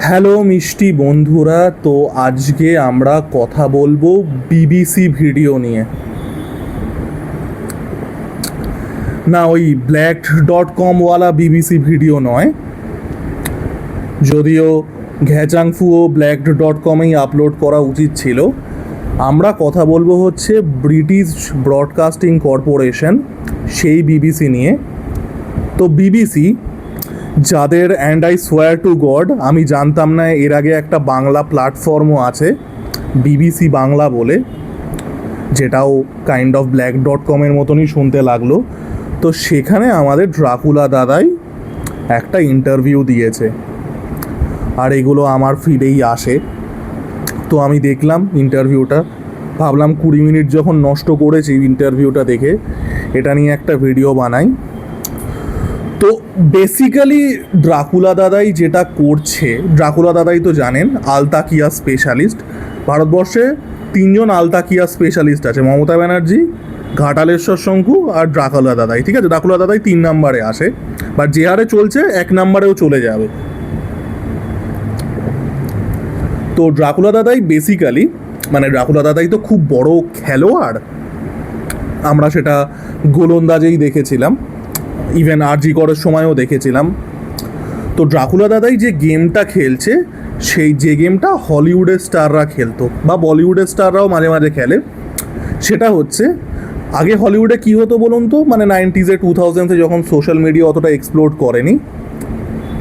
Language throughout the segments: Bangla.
হ্যালো মিষ্টি বন্ধুরা, তো আজকে আমরা কথা বলবো বিবিসি ভিডিও নিয়ে। না, ওই blacked.com ওয়ালা বিবিসি ভিডিও নয়, যদিও ঘ্যাচাংফুও blacked.com-এই আপলোড করা উচিত ছিল। আমরা কথা বলবো হচ্ছে ব্রিটিশ ব্রডকাস্টিং কর্পোরেশন, সেই বিবিসি নিয়ে। তো বিবিসি, যাদের and I swear two god আমি জানতাম না এর আগে একটা বাংলা প্ল্যাটফর্মও আছে বিবিসি বাংলা বলে, যেটাও কাইন্ড অফ blacked.com-এর মতনই শুনতে লাগলো। তো সেখানে আমাদের ড্রাকুলা দাদাই একটা ইন্টারভিউ দিয়েছে, আর এগুলো আমার ফিডেই আসে। তো আমি দেখলাম ইন্টারভিউটা, ভাবলাম 20 মিনিট যখন নষ্ট করেছি ইন্টারভিউটা দেখে, এটা নিয়ে একটা ভিডিও বানাই। তো বেসিক্যালি ড্রাকুলা দাদাই যেটা করছে, ড্রাকুলা দাদাই তো জানেন আলতাকিয়া স্পেশালিস্ট। ভারতবর্ষে 3জন আলতাকিয়া স্পেশালিস্ট আছে, মমতা ব্যানার্জি, ঘাটালেশ্বর শঙ্কু আর ড্রাকুলা দাদাই। ঠিক আছে, ড্রাকুলা দাদাই 3 নম্বরে আসে, বাট যে হারে চলছে 1 নম্বরেও চলে যাবে। তো ড্রাকুলা দাদাই বেসিক্যালি, মানে ড্রাকুলা দাদাই তো খুব বড় খেলোয়াড়, আমরা সেটা গোলন্দাজেই দেখেছিলাম, ইভেন আরজি করার সময়ও দেখেছিলাম। তো ড্রাকুলা দাদাই যে গেমটা খেলছে, সেই যে গেমটা হলিউডের স্টাররা খেলতো বা বলিউডের স্টাররাও মাঝে মাঝে খেলে, সেটা হচ্ছে, আগে হলিউডে কী হতো বলুন তো, মানে 90s-এ 2000s-এ যখন সোশ্যাল মিডিয়া অতটা এক্সপ্লোর করেনি,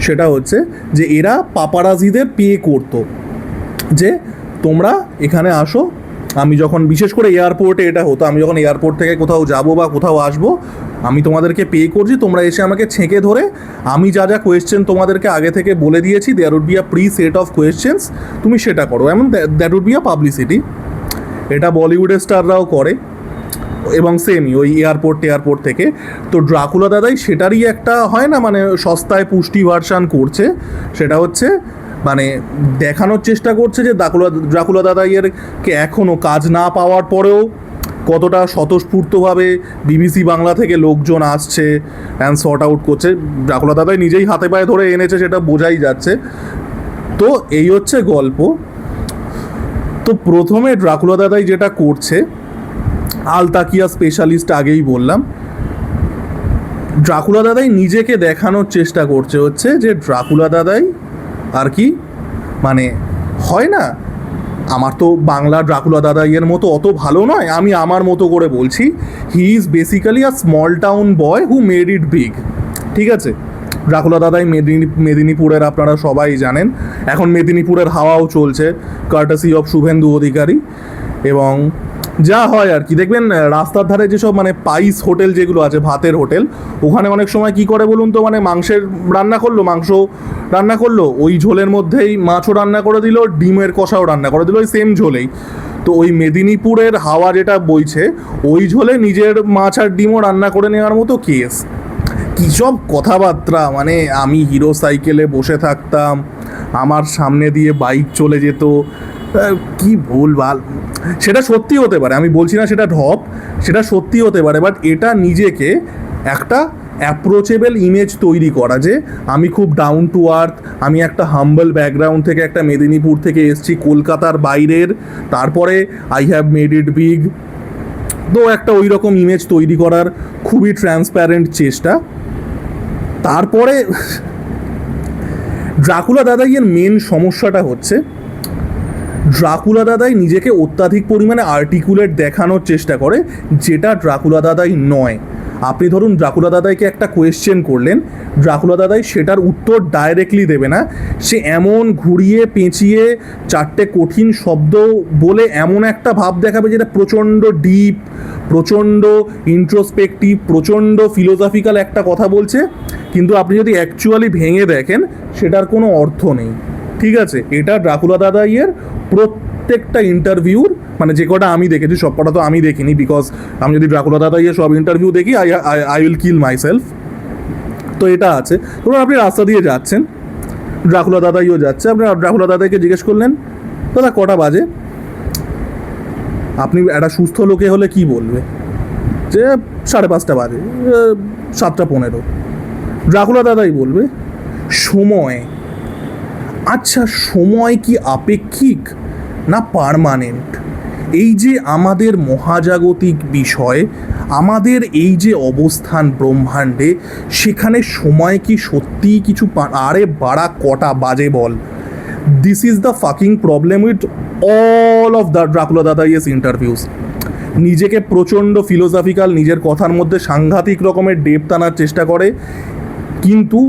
সেটা হচ্ছে যে এরা পাপারাজিদের পে করতো যে তোমরা এখানে আসো। আমি যখন, বিশেষ করে এয়ারপোর্টে এটা হতো, আমি যখন এয়ারপোর্ট থেকে কোথাও যাব বা কোথাও আসবো, আমি তোমাদেরকে পে করছি, তোমরা এসে আমাকে ছেঁকে ধরে আমি যা যা কোয়েশ্চেন তোমাদেরকে আগে থেকে বলে দিয়েছি, there would be a preset of questions, তুমি সেটা করো, এমন that would be a publicity. এটা বলিউডের স্টাররাও করে, এবং সেমই ওই এয়ারপোর্ট থেকে। তো ড্রাকুলা দাদাই সেটারই একটা হয় না, মানে সস্তায় পুষ্টি ভার্সান করছে। সেটা হচ্ছে মানে দেখানোর চেষ্টা করছে যে ড্রাকুলা দাদাইয়েরকে এখনও কাজ না পাওয়ার পরেও কতটা স্বতঃস্ফূর্তভাবে বিবিসি বাংলা থেকে লোকজন আসছে অ্যান্ড সর্ট আউট করছে। ড্রাকুলা দাদাই নিজেই হাতে পায়ে ধরে এনেছে, সেটা বোঝাই যাচ্ছে। তো এই হচ্ছে গল্প। তো প্রথমে ড্রাকুলা দাদাই যেটা করছে, আলতাকিয়া স্পেশালিস্ট আগেই বললাম, ড্রাকুলা দাদাই নিজেকে দেখানোর চেষ্টা করছে হচ্ছে যে ড্রাকুলা দাদাই আর কি, মানে হয় না, আমার তো বাংলা ড্রাকুলা দাদাইয়ের মতো অত ভালো নয়, আমি আমার মতো করে বলছি, he is basically a small town boy who made it big. ঠিক আছে, ড্রাকুলা দাদাই মেদিনীপুরের, আপনারা সবাই জানেন, এখন মেদিনীপুরের হাওয়াও চলছে কার্টাসি অফ শুভেন্দু অধিকারী। এবং যা হয় আর কি, দেখবেন রাস্তার ধারে যেসব মানে পাইস হোটেল যেগুলো আছে, ভাতের হোটেল, ওখানে অনেক সময় কি করে বলুন তো, মানে মাংস রান্না করলো ওই ঝোলের মধ্যেই মাছও রান্না করে দিল, ডিমের কষাও রান্না করে দিল ওই সেম ঝোলেই। তো ওই মেদিনীপুরের হাওয়া যেটা বইছে, ওই ঝোলে নিজের মাছ আর ডিমও রান্না করে নেওয়ার মতো কেস। কী সব কথাবার্তা, মানে আমি হিরো সাইকেলে বসে থাকতাম, আমার সামনে দিয়ে বাইক চলে যেত, কি ভুলভাল। সেটা সত্যি হতে পারে, আমি বলছি না সেটা ঢপ, সেটা সত্যি হতে পারে, বাট এটা নিজেকে একটা অ্যাপ্রোচেবল ইমেজ তৈরি করা যে আমি খুব ডাউন টু আর্থ, আমি একটা হাম্বল ব্যাকগ্রাউন্ড থেকে, একটা মেদিনীপুর থেকে এসেছি, কলকাতার বাইরের, তারপরে I have made it big. তো একটা ওই রকম ইমেজ তৈরি করার খুবই ট্রান্সপ্যারেন্ট চেষ্টা। তারপরে ড্রাকুলা দাদাইয়ের মেন সমস্যাটা হচ্ছে, ড্রাকুলা দাদাই নিজেকে অত্যাধিক পরিমাণে আর্টিকুলেট দেখানোর চেষ্টা করে, যেটা ড্রাকুলা দাদাই নয়। আপনি ধরুন ড্রাকুলা দাদাইকে একটা কোয়েশ্চেন করলেন, ড্রাকুলা দাদাই সেটার উত্তর ডাইরেক্টলি দেবে না, সে এমন ঘুরিয়ে পেঁচিয়ে 4টে কঠিন শব্দ বলে এমন একটা ভাব দেখাবে যেটা প্রচণ্ড ডিপ, প্রচণ্ড ইন্ট্রোস্পেক্টিভ, প্রচণ্ড ফিলোসফিক্যাল একটা কথা বলছে, কিন্তু আপনি যদি অ্যাকচুয়ালি ভেঙে দেখেন সেটার কোনো অর্থ নেই। ঠিক আছে, এটা ড্রাকুলা দাদাইয়ের প্রত্যেকটা ইন্টারভিউর, মানে যে কটা আমি দেখেছি, সব কটা তো আমি দেখিনি, বিকজ আমি যদি ড্রাকুলা দাদাইয়ের সব ইন্টারভিউ দেখি I will kill my self. তো এটা আছে। ধরুন আপনি রাস্তা দিয়ে যাচ্ছেন, ড্রাকুলা দাদাইও যাচ্ছে, আপনি ড্রাকুলা দাদাইকে জিজ্ঞেস করলেন, দাদা কটা বাজে? আপনি একটা সুস্থ লোকে হলে কি বলবে, যে 5:30 বাজে, 7:15। ড্রাকুলা দাদাই বলবে সময় আচ্ছা, সময় কি আপেক্ষিক না পার্মানেন্ট? এই যে আমাদের মহাজাগতিক বিষয়, আমাদের এই যে অবস্থান ব্রহ্মাণ্ডে, সেখানে সময় কি সত্যিই কিছু আরে বাড়া কটা বাজে বল। This is the fucking problem with all of the Dracula Dadaists interviews. নিজেকে প্রচণ্ড ফিলোসফিক্যাল, নিজের কথার মধ্যে সাংঘাতিক রকমের ডেপথ আনার চেষ্টা করে, কিন্তু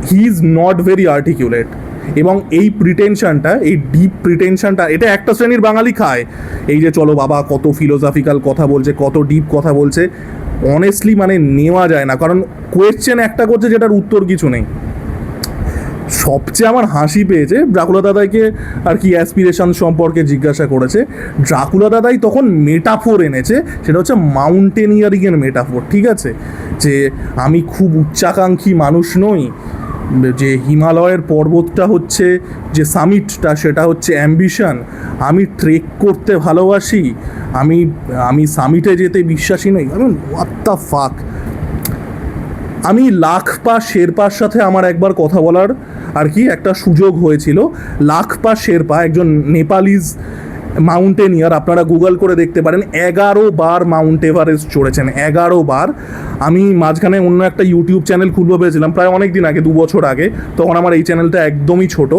he is not very articulate. এবং এই প্রিটেনশনটা, এই ডিপ প্রিটেনশনটা, এটা একটা শ্রেণীর বাঙালি খায়। এই যে চলো বাবা কত ফিলোসফিক্যাল কথা বলছে, কত ডিপ কথা বলছে, অনেস্টলি মানে নেওয়া যায় না। কারণ কোয়েশ্চেন একটা করছে যেটার উত্তর কিছু নেই। সবচেয়ে আমার হাসি পেয়েছে, ড্রাকুলা দাদাইকে আর কি অ্যাসপিরেশন সম্পর্কে জিজ্ঞাসা করেছে। ড্রাকুলা দাদাই তখন মেটাফোর এনেছে, সেটা হচ্ছে মাউন্টেনিয়ারিংয়ের মেটাফোর। ঠিক আছে, যে আমি খুব উচ্চাকাঙ্ক্ষী মানুষ নই, যে হিমালয়ের পর্বতটা হচ্ছে যে সামিটটা, সেটা হচ্ছে অ্যাম্বিশন, আমি ট্রেক করতে ভালোবাসি, আমি সামিটে যেতে বিশ্বাসী নই। আমি হোয়াট দ্য ফাক। আমি লাখপা শেরপার সাথে আমার একবার কথা বলার আর কি একটা সুযোগ হয়েছিল। লাখপা শেরপা একজন নেপালিজ মাউন্টেনিয়ার, আপনারা গুগল করে দেখতে পারেন, 11 বার মাউন্ট এভারেস্ট চড়েছেন, 11 বার। আমি মাঝখানে অন্য একটা ইউটিউব চ্যানেল খুলবো ভেবেছিলাম প্রায় অনেক দিন আগে, 2 বছর আগে। তখন আমার এই চ্যানেলটা একদমই ছোট,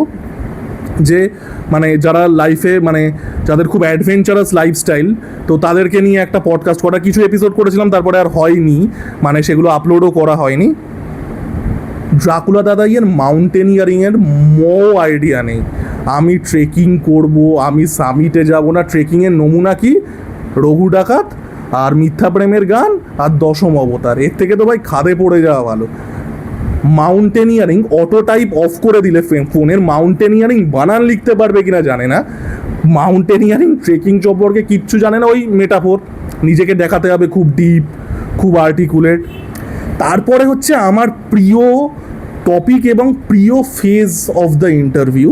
যে মানে যারা লাইফে মানে যাদের খুব অ্যাডভেঞ্চারাস লাইফস্টাইল, তো তাদেরকে নিয়ে একটা পডকাস্ট করা, কিছু এপিসোড করেছিলাম, তারপরে আর হয়নি, মানে সেগুলো আপলোডও করা হয়নি। ড্রাকুলা দাদাইয়ের মাউন্টেনিয়ারিংয়ের আইডিয়া নেই। আমি ট্রেকিং করব, আমি সামিটে যাব না। ট্রেকিংয়ের নমুনা কি? রঘু ডাকাত আর মিথ্যা প্রেমের গান আর দশম অবতার। এর থেকে তো ভাই খাদে পড়ে যাওয়া ভালো। মাউন্টেনিয়ারিং অটো টাইপ অফ করে দিলে ফোনের, মাউন্টেনিয়ারিং বানান লিখতে পারবে কিনা জানে না, মাউন্টেনিয়ারিং ট্রেকিং সম্পর্কে কিচ্ছু জানে না, ওই মেটাফোর। নিজেকে দেখাতে হবে খুব ডিপ, খুব আর্টিকুলেট। তারপরে হচ্ছে আমার প্রিয় টপিক এবং প্রিয় ফেজ অফ দ্য ইন্টারভিউ,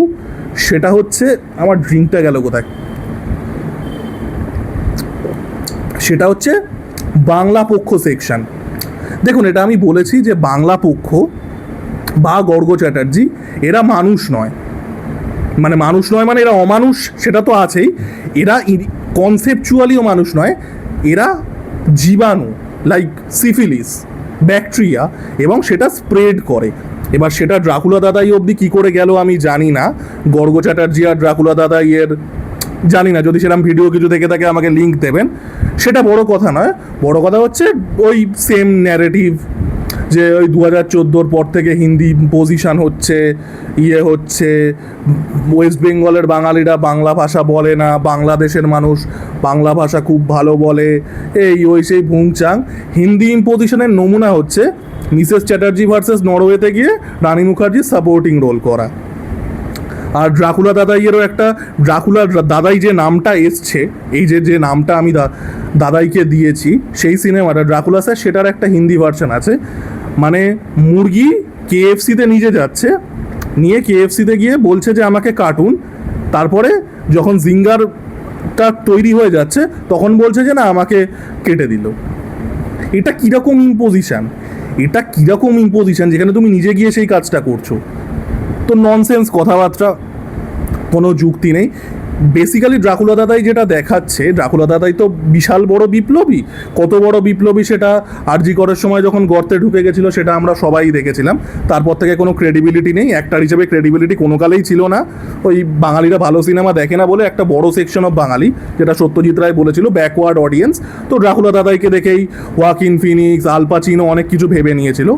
সেটা হচ্ছে আমার ড্রিঙ্কটা গেল কোথায়, সেটা হচ্ছে বাংলা পক্ষ সেকশন। দেখুন, এটা আমি বলেছি যে বাংলা পক্ষ বা গর্গ চ্যাটার্জি এরা মানুষ নয়, মানে মানুষ নয় মানে এরা অমানুষ সেটা তো আছেই, এরা কনসেপচুয়ালিও মানুষ নয়, এরা জীবাণু, লাইক সিফিলিস, ব্যাকটেরিয়া, এবং সেটা স্প্রেড করে। এবার সেটা ড্রাকুলা দাদাই অবধি কী করে গেল আমি জানি না। গর্গ চ্যাটার্জি আর ড্রাকুলা দাদাইয়ের জানি না, যদি সেরকম ভিডিও কিছু থেকে থাকে আমাকে লিঙ্ক দেবেন, সেটা বড় কথা নয়। বড় কথা হচ্ছে ওই সেম ন্যারেটিভ, যে ওই 2014 পর থেকে হিন্দি পজিশন হচ্ছে, হচ্ছে ওয়েস্ট বেঙ্গলের বাঙালিরা বাংলা ভাষা বলে না, বাংলাদেশের মানুষ বাংলা ভাষা খুব ভালো বলে, ওই সেই ভুংচাং। হিন্দি ইম্পোজিশনের নমুনা হচ্ছে মিসেস চ্যাটার্জি ভার্সেস নরওয়েতে গিয়ে রানী মুখার্জির সাপোর্টিং রোল করা। আর ড্রাকুলা দাদাইয়েরও একটা, ড্রাকুলা দাদাই যে নামটা এসছে, এই যে নামটা আমি দাদাইকে দিয়েছি, সেই সিনেমাটা ড্রাকুলা স্যার, সেটার একটা হিন্দি ভার্সন আছে। মানে মুরগি কেএফসিতে নিজে যাচ্ছে, নিয়ে কেএফসিতে গিয়ে বলছে যে আমাকে কাটুন, তারপরে যখন জিঙ্গারটা তৈরি হয়ে যাচ্ছে তখন বলছে যে না আমাকে কেটে দিল। এটা কীরকম ইম্পোজিশন, এটা কীরকম ইম্পোজিশন যেখানে তুমি নিজে গিয়ে সেই কাজটা করছো? তো ননসেন্স কথাবার্তা, কোনো যুক্তি নেই। বেসিক্যালি ড্রাকুলা দাদাই যেটা দেখাচ্ছে, ড্রাকুলা দাদাই তো বিশাল বড় বিপ্লবী। কত বড় বিপ্লবী সেটা আরজি করার সময় যখন গর্তে ঢুকে গেছিল সেটা আমরা সবাই দেখেছিলাম। তারপর থেকে কোনো ক্রেডিবিলিটি নেই, অ্যাক্টর হিসেবে ক্রেডিবিলিটি কোনো কালেই ছিল না। ওই বাঙালিরা ভালো সিনেমা দেখে না বলে একটা বড় সেকশন অফ বাঙালি, যেটা সত্যজিৎ রায় বলেছিল, ব্যাকওয়ার্ড অডিয়েন্স, তো ড্রাকুলা দাদাইকে দেখেই ওয়াকিন ফিনিক্স, আল পাচিনো অনেক কিছু ভেবে নিয়েছিল।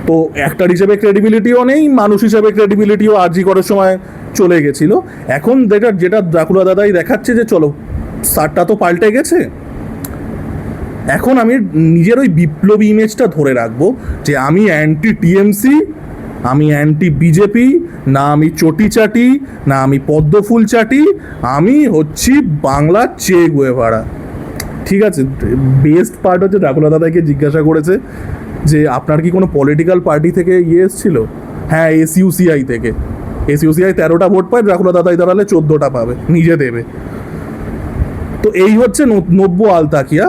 তো অ্যাক্টর হিসেবে ক্রেডিবিলিটিও নেই, মানুষ হিসেবে ক্রেডিবিলিটিও আরজি করার সময় চলে গেছিল। এখন যেটা ড্রাকুলা দাদাই দেখাচ্ছে যে চলো সারটা তো পাল্টে গেছে, এখন আমি নিজের ওই বিপ্লবী ইমেজটা ধরে রাখবো, যে আমি অ্যান্টি টিএমসি, আমি অ্যান্টি বিজেপি না, আমি চটি চাটি না, আমি পদ্মফুল চাটি, আমি হচ্ছি বাংলার চে গুয়েভারা। ঠিক আছে, বেস্ট পার্ট হচ্ছে ড্রাকুলা দাদাকে জিজ্ঞাসা করেছে যে আপনার কি কোনো পলিটিক্যাল পার্টি থেকে এসেছিল? হ্যাঁ, এসইউসিআই থেকে। এসইউসিআই 13টা ভোট পায়, ড্রাকুলা দাদাই দাঁড়ালে 14টা পাবে, নিজে দেবে। তো এই হচ্ছে নব্য আলতাকিয়া।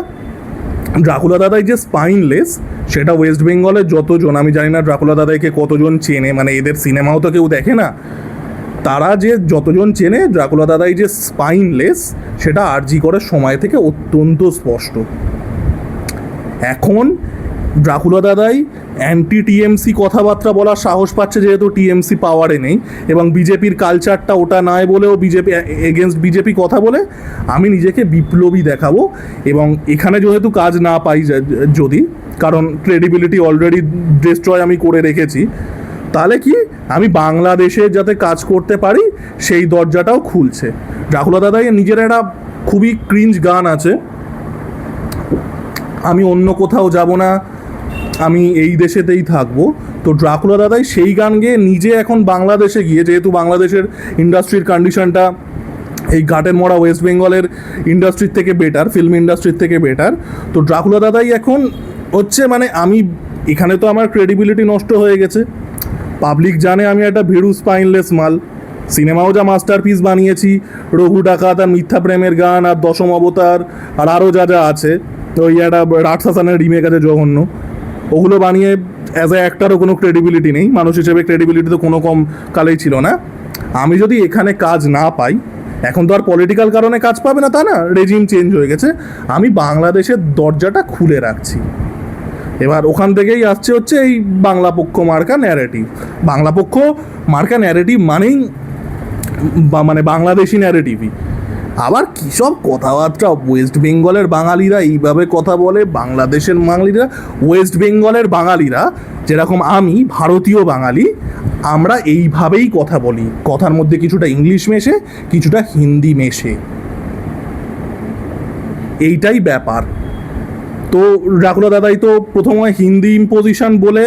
ড্রাকুলা দাদাই যে স্পাইনলেস, সেটা ওয়েস্ট বেঙ্গলের যতজন, আমি জানি না ড্রাকুলা দাদাইকে কতজন চেনে, মানে এদের সিনেমাও তো কেউ দেখে না, তারা যে যতজন চেনে ড্রাকুলা দাদাই যে স্পাইনলেস সেটা আরজি করার সময় থেকে অত্যন্ত স্পষ্ট। এখন ড্রাকুলা দাদাই অ্যান্টি টিএমসি কথাবার্তা বলার সাহস পাচ্ছে, যেহেতু টিএমসি পাওয়ারে নেই এবং বিজেপির কালচারটা ওটা নয় বলেও বিজেপি এগেনস্ট বিজেপি কথা বলে আমি নিজেকে বিপ্লবী দেখাবো। এবং এখানে যেহেতু কাজ না পাই যদি, কারণ ক্রেডিবিলিটি অলরেডি ডিস্ট্রয় আমি করে রেখেছি, তাহলে কি আমি বাংলাদেশে যাতে কাজ করতে পারি সেই দরজাটাও খুলছে। ড্রাকুলা দাদাই নিজের একটা খুবই ক্রিঞ্জ গান আছে, আমি অন্য কোথাও যাব না, আমি এই দেশেতেই থাকবো। তো ড্রাকুলা দাদাই সেই গান গেয়ে নিজে এখন বাংলাদেশে গিয়ে, যেহেতু বাংলাদেশের ইন্ডাস্ট্রির কন্ডিশনটা এই ঘাটের মরা ওয়েস্ট বেঙ্গলের ইন্ডাস্ট্রির থেকে বেটার, ফিল্ম ইন্ডাস্ট্রির থেকে বেটার, তো ড্রাকুলা দাদাই এখন হচ্ছে মানে আমি এখানে তো আমার ক্রেডিবিলিটি নষ্ট হয়ে গেছে, পাবলিক জানে আমি একটা ভীরু স্পাইনলেস মাল। সিনেমাও যা মাস্টারপিস বানিয়েছি, রঘু ডাকাত আর মিথ্যা প্রেমের গান আর দশম অবতার আর আরও যা যা আছে, ওই একটা রাটসাসানের রিমেক আছে জঘন্য, ওগুলো বানিয়ে অ্যাজ এ অ্যাক্টারও কোনো ক্রেডিবিলিটি নেই, মানুষ হিসেবে ক্রেডিবিলিটি তো কোনো কম কালেই ছিল না। আমি যদি এখানে কাজ না পাই, এখন তো আর পলিটিক্যাল কারণে কাজ পাবে না তা না, রেজিম চেঞ্জ হয়ে গেছে, আমি বাংলাদেশের দরজাটা খুলে রাখছি। এবার ওখান থেকেই আসছে হচ্ছে এই বাংলা পক্ষ মার্কা ন্যারেটিভ। বাংলা পক্ষ মার্কা ন্যারেটিভ মানেই মানে বাংলাদেশি ন্যারেটিভই। আবার কী সব কথাবার্তা, ওয়েস্ট বেঙ্গলের বাঙালিরা এইভাবে কথা বলে, বাংলাদেশের বাঙালিরা, ওয়েস্ট বেঙ্গলের বাঙালিরা যেরকম আমি ভারতীয় বাঙালি, আমরা এইভাবেই কথা বলি, কথার মধ্যে কিছুটা ইংলিশ মেশে কিছুটা হিন্দি মেশে, এইটাই ব্যাপার। তো ড্রাকুলা দাদাই তো প্রথমে হিন্দি ইম্পোজিশন বলে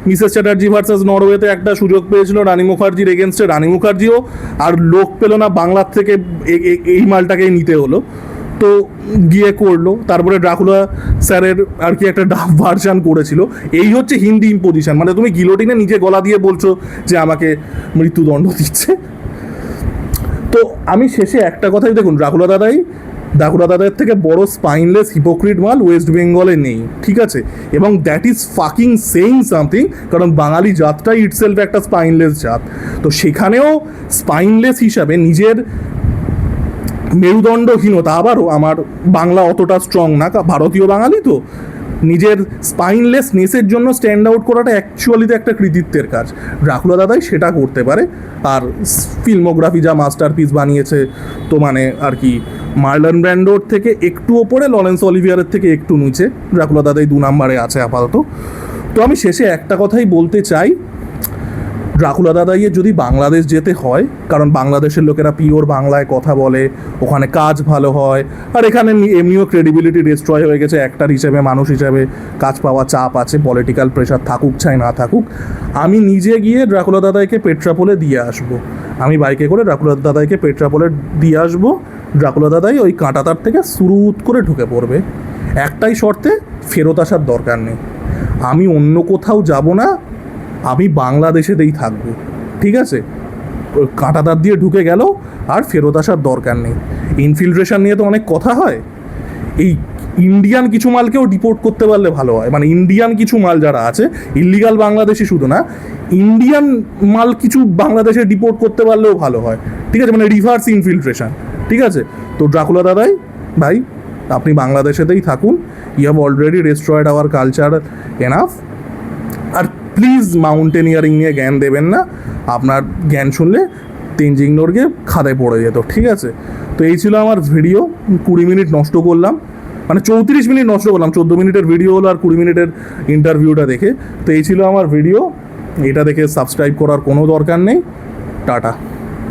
মিসেস চ্যাটার্জি ভার্সেস নরওয়েতে একটা সুযোগ পেয়েছিল রানী মুখার্জির এগেনস্টে, রানী মুখার্জিও আর লোক পেল না, বাংলার থেকে এই মালটাকেই নিতে হলো, তো গিয়ে করলো। তারপরে ড্রাকুলা স্যারের আর কি একটা ডাব ভার্সান করেছিল। এই হচ্ছে হিন্দি ইম্পোজিশন, মানে তুমি গিলোটিনে নিজে গলা দিয়ে বলছো যে আমাকে মৃত্যুদণ্ড দিচ্ছে। তো আমি শেষে একটা কথাই, দেখুন ড্রাকুলা দাদার থেকে বড় স্পাইনলেস হিপোক্রিট মাল ওয়েস্ট বেঙ্গলে নেই, ঠিক আছে? এবং that is fucking saying something, কারণ বাঙালি জাতটাই ইটসেলফ একটা স্পাইনলেস জাত। তো সেখানেও স্পাইনলেস হিসাবে নিজের মেরুদণ্ডহীনতা, আবারও আমার বাংলা অতটা স্ট্রং না, ভারতীয় বাঙালি তো, নিজের স্পাইনলেসনেসের জন্য স্ট্যান্ড আউট করাটা অ্যাকচুয়ালিতে একটা কৃতিত্বের কাজ। ড্রাকুলা দাদাই সেটা করতে পারে। আর ফিল্মোগ্রাফি যা মাস্টারপিস বানিয়েছে, তো মানে আর কি মার্লন ব্র্যান্ডোর থেকে একটু ওপরে, লরেন্স অলিভিয়ারের থেকে একটু নিচে, ড্রাকুলা দাদাই 2 নম্বরে আছে আপাতত। তো আমি শেষে একটা কথাই বলতে চাই, ড্রাকুলা দাদাইয়ের যদি বাংলাদেশ যেতে হয়, কারণ বাংলাদেশের লোকেরা পিওর বাংলায় কথা বলে, ওখানে কাজ ভালো হয়, আর এখানে এমনিও ক্রেডিবিলিটি ডিস্ট্রয় হয়ে গেছে, অ্যাক্টার হিসেবে মানুষ হিসেবে কাজ পাওয়া চাপ আছে, পলিটিক্যাল প্রেশার থাকুক চাই না থাকুক, আমি নিজে গিয়ে ড্রাকুলা দাদাইকে পেট্রাপোলে দিয়ে আসবো। আমি বাইকে করে ড্রাকুলা দাদাইকে পেট্রাপোলে দিয়ে আসবো। ড্রাকুলা দাদাই ওই কাঁটাতার থেকে সুরুত করে ঢুকে পড়বে, একটাই শর্তে, ফেরত আসার দরকার নেই। আমি অন্য কোথাও যাব না, আমি বাংলাদেশেতেই থাকবো, ঠিক আছে? কাঁটাতার দিয়ে ঢুকে গেল, আর ফেরত আসার দরকার নেই। ইনফিলট্রেশন নিয়ে তো অনেক কথা হয়, এই ইন্ডিয়ান কিছু মালকেও ডিপোর্ট করতে পারলে ভালো হয়, মানে ইন্ডিয়ান কিছু মাল যারা আছে, ইল্লিগাল বাংলাদেশি শুধু না, ইন্ডিয়ান মাল কিছু বাংলাদেশে ডিপোর্ট করতে পারলেও ভালো হয়, ঠিক আছে? মানে রিভার্স ইনফিলট্রেশন, ঠিক আছে? তো ড্রাকুলা দাদাই ভাই, আপনি বাংলাদেশেতেই থাকুন, you have already destroyed our culture enough. আর প্লিজ মাউন্টেনিয়ারিং নিয়ে জ্ঞান দেবেন না, আপনার জ্ঞান শুনলে তেনজিং নোরগে খাদে পড়ে যেত, ঠিক আছে? তো এই ছিল আমার ভিডিও, 20 মিনিট নষ্ট করলাম, মানে 34 মিনিট নষ্ট করলাম, 14 মিনিটের ভিডিও হলো আর 20 মিনিটের ইন্টারভিউটা দেখে। তো এই ছিল আমার ভিডিও, এটা দেখে সাবস্ক্রাইব করার কোনো দরকার নেই। টাটা।